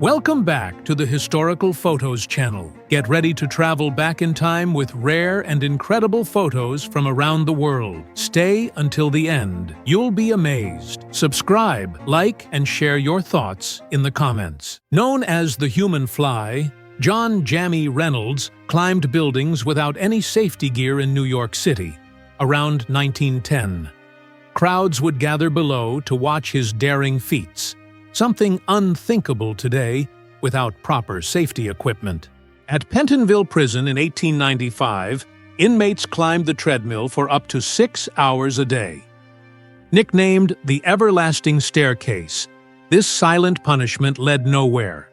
Welcome back to the Historical Photos channel. Get ready to travel back in time with rare and incredible photos from around the world. Stay until the end. You'll be amazed. Subscribe, like, and share your thoughts in the comments. Known as the human fly, John "Jammy" Reynolds climbed buildings without any safety gear in New York City around 1910. Crowds would gather below to watch his daring feats, something unthinkable today without proper safety equipment. At Pentonville Prison in 1895, inmates climbed the treadmill for up to 6 hours a day. Nicknamed the Everlasting Staircase, this silent punishment led nowhere,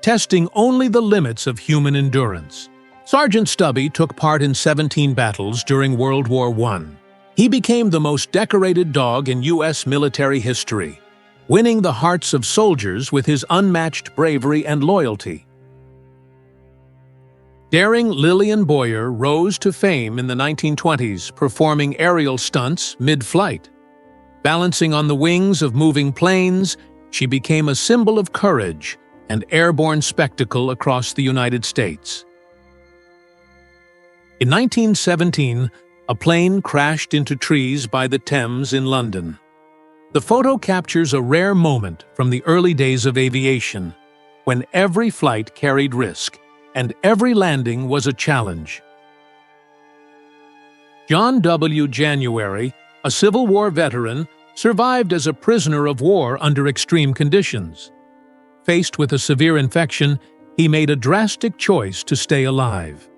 testing only the limits of human endurance. Sergeant Stubby took part in 17 battles during World War I. He became the most decorated dog in U.S. military history, winning the hearts of soldiers with his unmatched bravery and loyalty. Daring Lillian Boyer rose to fame in the 1920s, performing aerial stunts mid-flight. Balancing on the wings of moving planes, she became a symbol of courage and airborne spectacle across the United States. In 1917, a plane crashed into trees by the Thames in London. The photo captures a rare moment from the early days of aviation, when every flight carried risk and every landing was a challenge. John W. January, a Civil War veteran, survived as a prisoner of war under extreme conditions. Faced with a severe infection, he made a drastic choice to stay alive.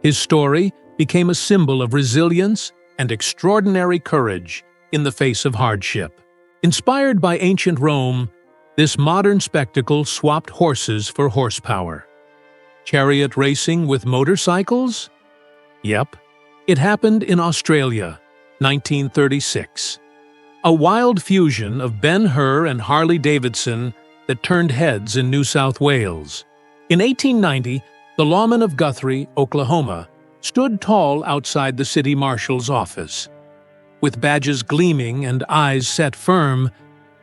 His story became a symbol of resilience and extraordinary courage in the face of hardship. Inspired by ancient Rome, this modern spectacle swapped horses for horsepower. Chariot racing with motorcycles? Yep, it happened in Australia, 1936. A wild fusion of Ben-Hur and Harley-Davidson that turned heads in New South Wales. In 1890, the lawmen of Guthrie, Oklahoma, stood tall outside the city marshal's office. With badges gleaming and eyes set firm,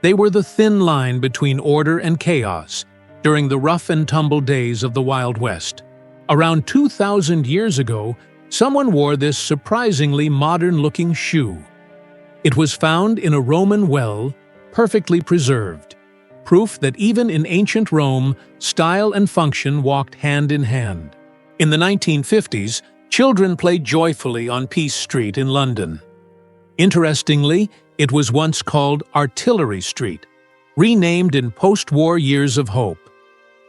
they were the thin line between order and chaos during the rough-and-tumble days of the Wild West. Around 2,000 years ago, someone wore this surprisingly modern-looking shoe. It was found in a Roman well, perfectly preserved, proof that even in ancient Rome, style and function walked hand in hand. In the 1950s, children played joyfully on Peace Street in London. Interestingly, it was once called Artillery Street, renamed in post-war years of hope.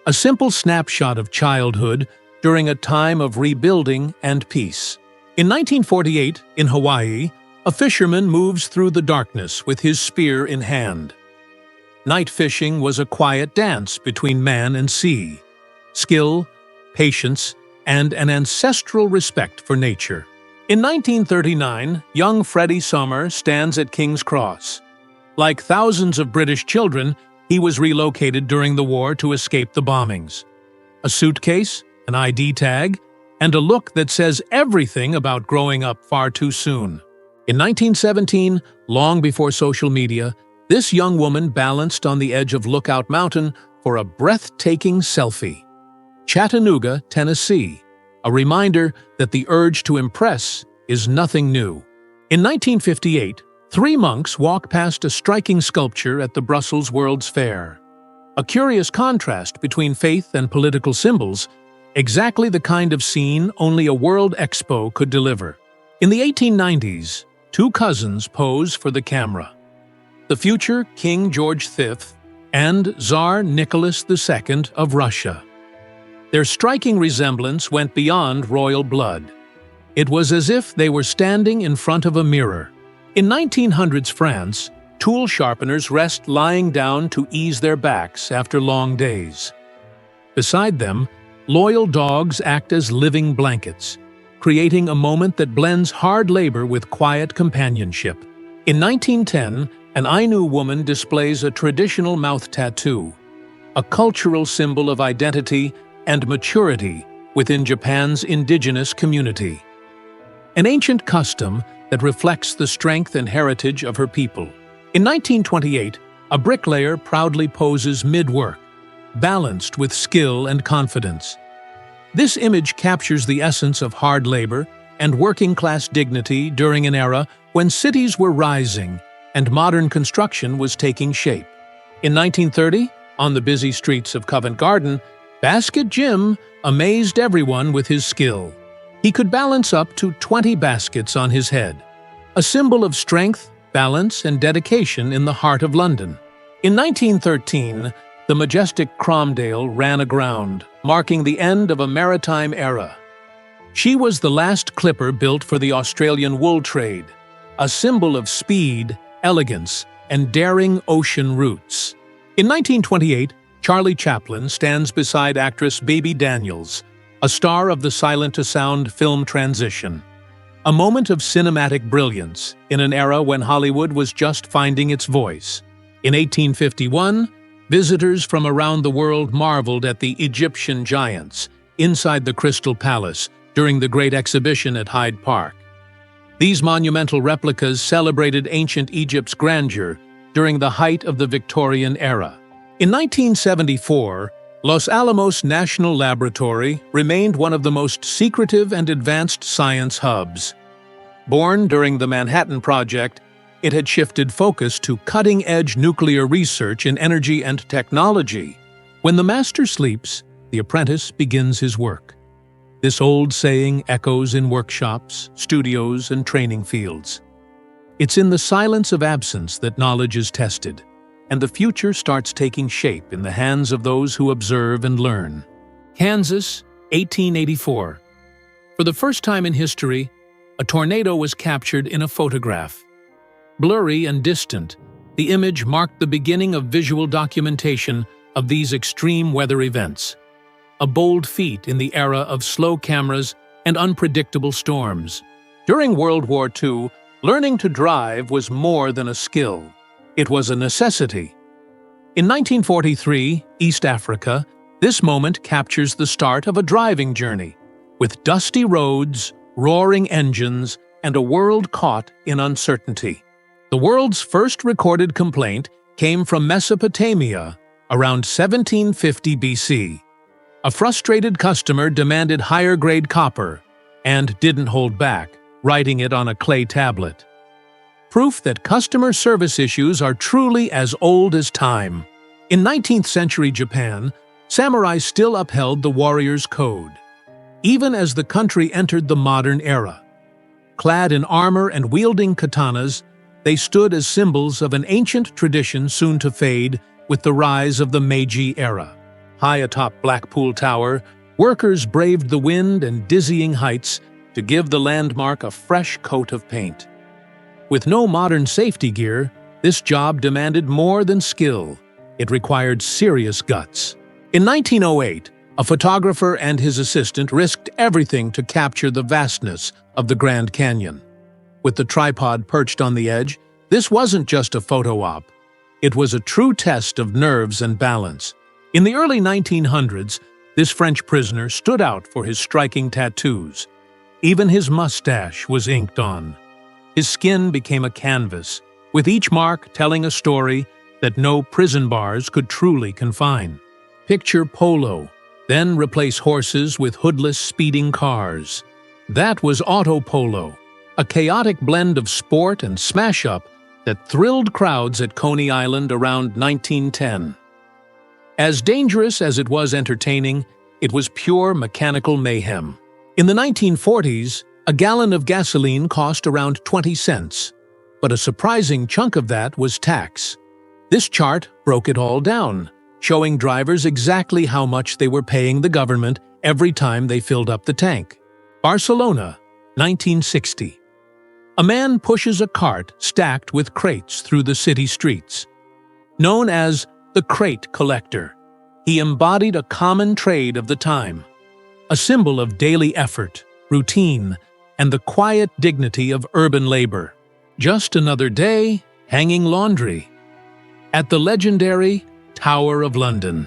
A simple snapshot of childhood during a time of rebuilding and peace. In 1948, in Hawaii, a fisherman moves through the darkness with his spear in hand. Night fishing was a quiet dance between man and sea. Skill, patience, and an ancestral respect for nature. In 1939, young Freddie Sommer stands at King's Cross. Like thousands of British children, he was relocated during the war to escape the bombings. A suitcase, an ID tag, and a look that says everything about growing up far too soon. In 1917, long before social media, this young woman balanced on the edge of Lookout Mountain for a breathtaking selfie. Chattanooga, Tennessee, a reminder that the urge to impress is nothing new. In 1958, 3 monks walk past a striking sculpture at the Brussels World's Fair. A curious contrast between faith and political symbols, exactly the kind of scene only a World Expo could deliver. In the 1890s, 2 cousins pose for the camera. The future King George V and Tsar Nicholas II of Russia. Their striking resemblance went beyond royal blood. It was as if they were standing in front of a mirror. In 1900s France, tool sharpeners rest lying down to ease their backs after long days. Beside them, loyal dogs act as living blankets, creating a moment that blends hard labor with quiet companionship. In 1910, an Ainu woman displays a traditional mouth tattoo, a cultural symbol of identity and maturity within Japan's indigenous community. An ancient custom that reflects the strength and heritage of her people. In 1928, a bricklayer proudly poses mid-work, balanced with skill and confidence. This image captures the essence of hard labor and working-class dignity during an era when cities were rising and modern construction was taking shape. In 1930, on the busy streets of Covent Garden, Basket Jim amazed everyone with his skill. He could balance up to 20 baskets on his head, a symbol of strength, balance, and dedication in the heart of London. In 1913, the majestic Cromdale ran aground, marking the end of a maritime era. She was the last clipper built for the Australian wool trade, a symbol of speed, elegance, and daring ocean routes. In 1928, Charlie Chaplin stands beside actress Baby Daniels, a star of the silent-to-sound film transition. A moment of cinematic brilliance in an era when Hollywood was just finding its voice. In 1851, visitors from around the world marveled at the Egyptian giants inside the Crystal Palace during the Great Exhibition at Hyde Park. These monumental replicas celebrated ancient Egypt's grandeur during the height of the Victorian era. In 1974, Los Alamos National Laboratory remained one of the most secretive and advanced science hubs. Born during the Manhattan Project, it had shifted focus to cutting-edge nuclear research in energy and technology. When the master sleeps, the apprentice begins his work. This old saying echoes in workshops, studios, and training fields. It's in the silence of absence that knowledge is tested, and the future starts taking shape in the hands of those who observe and learn. Kansas, 1884. For the first time in history, a tornado was captured in a photograph. Blurry and distant, the image marked the beginning of visual documentation of these extreme weather events. A bold feat in the era of slow cameras and unpredictable storms. During World War II, learning to drive was more than a skill. It was a necessity. In 1943, East Africa, this moment captures the start of a driving journey, with dusty roads, roaring engines, and a world caught in uncertainty. The world's first recorded complaint came from Mesopotamia around 1750 BC. A frustrated customer demanded higher-grade copper and didn't hold back, writing it on a clay tablet. Proof that customer service issues are truly as old as time. In 19th century Japan, samurai still upheld the warrior's code, even as the country entered the modern era. Clad in armor and wielding katanas, they stood as symbols of an ancient tradition soon to fade with the rise of the Meiji era. High atop Blackpool Tower, workers braved the wind and dizzying heights to give the landmark a fresh coat of paint. With no modern safety gear, this job demanded more than skill. It required serious guts. In 1908, a photographer and his assistant risked everything to capture the vastness of the Grand Canyon. With the tripod perched on the edge, this wasn't just a photo op. It was a true test of nerves and balance. In the early 1900s, this French prisoner stood out for his striking tattoos. Even his mustache was inked on. His skin became a canvas, with each mark telling a story that no prison bars could truly confine. Picture polo, then replace horses with hoodless speeding cars. That was auto polo, a chaotic blend of sport and smash-up that thrilled crowds at Coney Island around 1910. As dangerous as it was entertaining, it was pure mechanical mayhem. In the 1940s, a gallon of gasoline cost around 20 cents, but a surprising chunk of that was tax. This chart broke it all down, showing drivers exactly how much they were paying the government every time they filled up the tank. Barcelona, 1960. A man pushes a cart stacked with crates through the city streets. Known as the crate collector, he embodied a common trade of the time, a symbol of daily effort, routine, and the quiet dignity of urban labor. Just another day, hanging laundry. At the legendary Tower of London.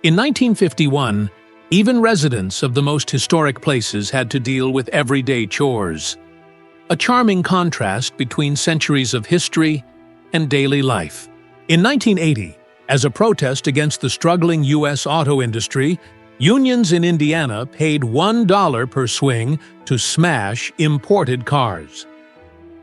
In 1951, even residents of the most historic places had to deal with everyday chores. A charming contrast between centuries of history and daily life. In 1980, As a protest against the struggling U.S. auto industry, unions in Indiana paid $1 per swing to smash imported cars.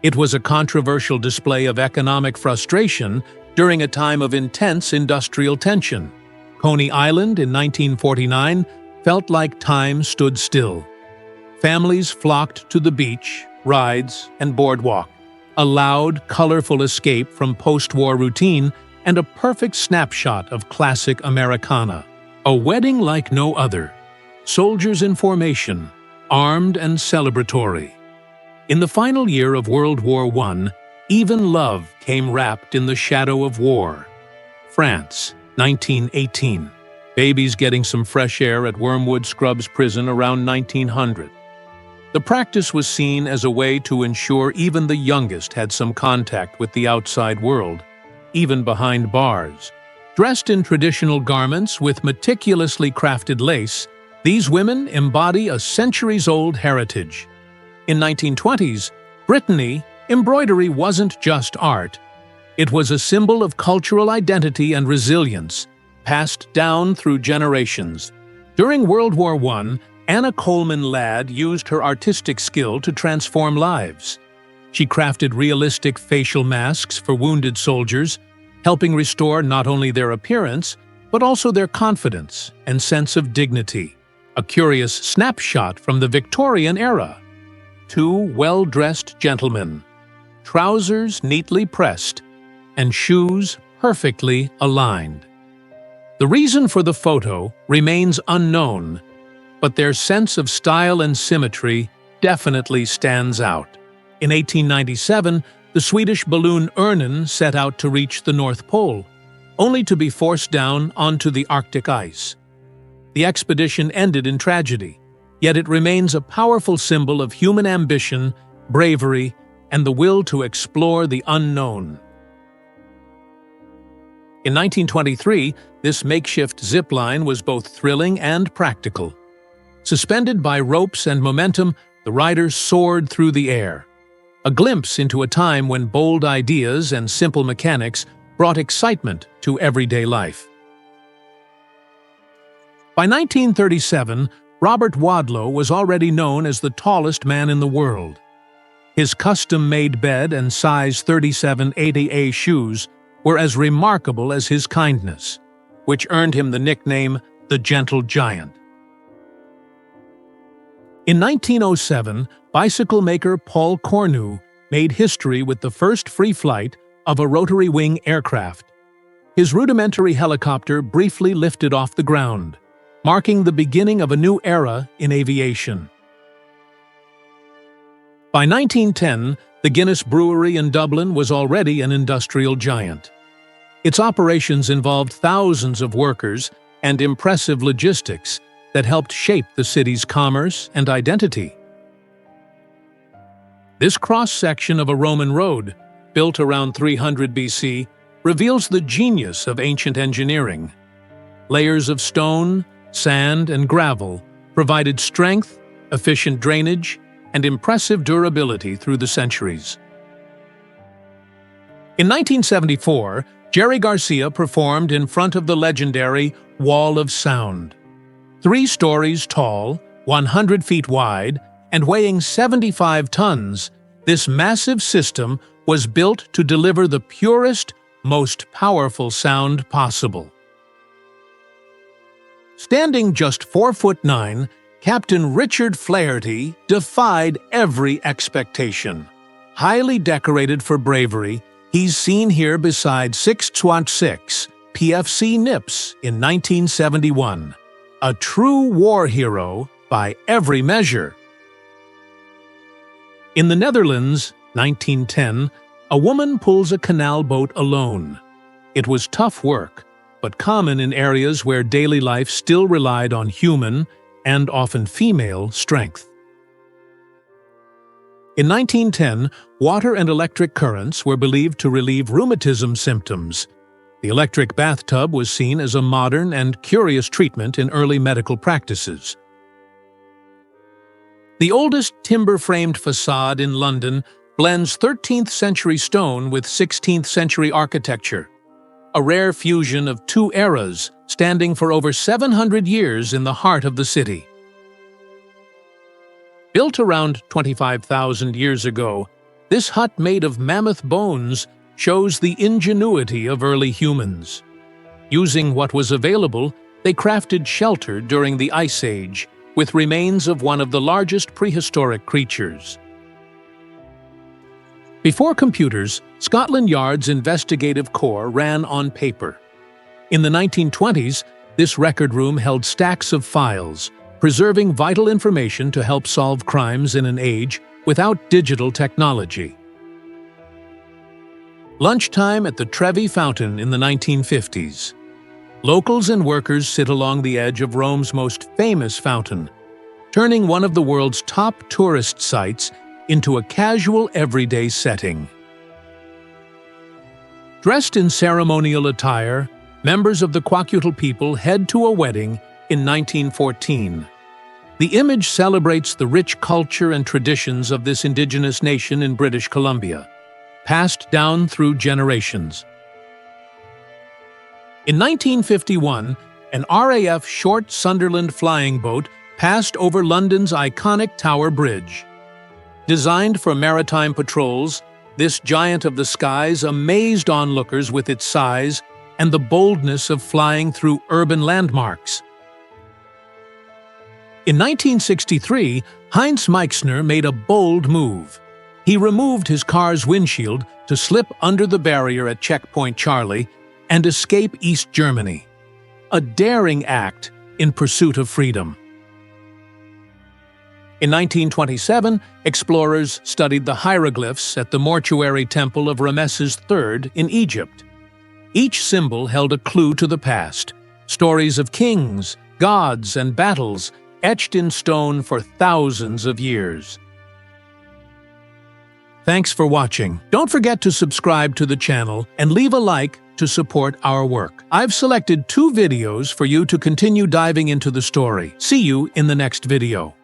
It was a controversial display of economic frustration during a time of intense industrial tension. Coney Island in 1949 felt like time stood still. Families flocked to the beach, rides, and boardwalk. A loud, colorful escape from post-war routine and a perfect snapshot of classic Americana. A wedding like no other. Soldiers in formation, armed and celebratory. In the final year of World War I, even love came wrapped in the shadow of war. France, 1918. Babies getting some fresh air at Wormwood Scrubs Prison around 1900. The practice was seen as a way to ensure even the youngest had some contact with the outside world, even behind bars. Dressed in traditional garments with meticulously crafted lace, these women embody a centuries-old heritage. In 1920s, Brittany, embroidery wasn't just art. It was a symbol of cultural identity and resilience, passed down through generations. During World War I, Anna Coleman Ladd used her artistic skill to transform lives. She crafted realistic facial masks for wounded soldiers, helping restore not only their appearance, but also their confidence and sense of dignity. A curious snapshot from the Victorian era. Two well-dressed gentlemen, trousers neatly pressed, and shoes perfectly aligned. The reason for the photo remains unknown, but their sense of style and symmetry definitely stands out. In 1897, the Swedish balloon Örnen set out to reach the North Pole, only to be forced down onto the Arctic ice. The expedition ended in tragedy, yet it remains a powerful symbol of human ambition, bravery, and the will to explore the unknown. In 1923, this makeshift zip line was both thrilling and practical. Suspended by ropes and momentum, the riders soared through the air. A glimpse into a time when bold ideas and simple mechanics brought excitement to everyday life. By 1937, Robert Wadlow was already known as the tallest man in the world. His custom-made bed and size 3780A shoes were as remarkable as his kindness, which earned him the nickname the Gentle Giant. In 1907, bicycle maker Paul Cornu made history with the first free flight of a rotary-wing aircraft. His rudimentary helicopter briefly lifted off the ground, marking the beginning of a new era in aviation. By 1910, the Guinness Brewery in Dublin was already an industrial giant. Its operations involved thousands of workers and impressive logistics that helped shape the city's commerce and identity. This cross-section of a Roman road, built around 300 BC, reveals the genius of ancient engineering. Layers of stone, sand, and gravel provided strength, efficient drainage, and impressive durability through the centuries. In 1974, Jerry Garcia performed in front of the legendary Wall of Sound. 3 stories tall, 100 feet wide, and weighing 75 tons, this massive system was built to deliver the purest, most powerful sound possible. Standing just 4'9", Captain Richard Flaherty defied every expectation. Highly decorated for bravery, he's seen here beside 626 PFC Nips in 1971. A true war hero by every measure. In the Netherlands, 1910, a woman pulls a canal boat alone. It was tough work, but common in areas where daily life still relied on human, and often female, strength. In 1910, water and electric currents were believed to relieve rheumatism symptoms. The electric bathtub was seen as a modern and curious treatment in early medical practices. The oldest timber-framed facade in London blends 13th-century stone with 16th-century architecture. a rare fusion of two eras standing for over 700 years in the heart of the city. Built around 25,000 years ago, this hut made of mammoth bones shows the ingenuity of early humans. Using what was available, they crafted shelter during the Ice Age, with remains of one of the largest prehistoric creatures. Before computers, Scotland Yard's investigative core ran on paper. In the 1920s, this record room held stacks of files, preserving vital information to help solve crimes in an age without digital technology. Lunchtime at the Trevi Fountain in the 1950s. Locals and workers sit along the edge of Rome's most famous fountain, turning one of the world's top tourist sites into a casual everyday setting. Dressed in ceremonial attire, members of the Kwakiutl people head to a wedding in 1914. The image celebrates the rich culture and traditions of this indigenous nation in British Columbia, passed down through generations. In 1951, an RAF Short Sunderland flying boat passed over London's iconic Tower Bridge. Designed for maritime patrols, this giant of the skies amazed onlookers with its size and the boldness of flying through urban landmarks. In 1963, Heinz Meixner made a bold move. He removed his car's windshield to slip under the barrier at Checkpoint Charlie and escape East Germany. A daring act in pursuit of freedom. In 1927, explorers studied the hieroglyphs at the mortuary temple of Ramesses III in Egypt. Each symbol held a clue to the past, stories of kings, gods, and battles etched in stone for thousands of years. Thanks for watching. Don't forget to subscribe to the channel and leave a like to support our work. I've selected 2 videos for you to continue diving into the story. See you in the next video.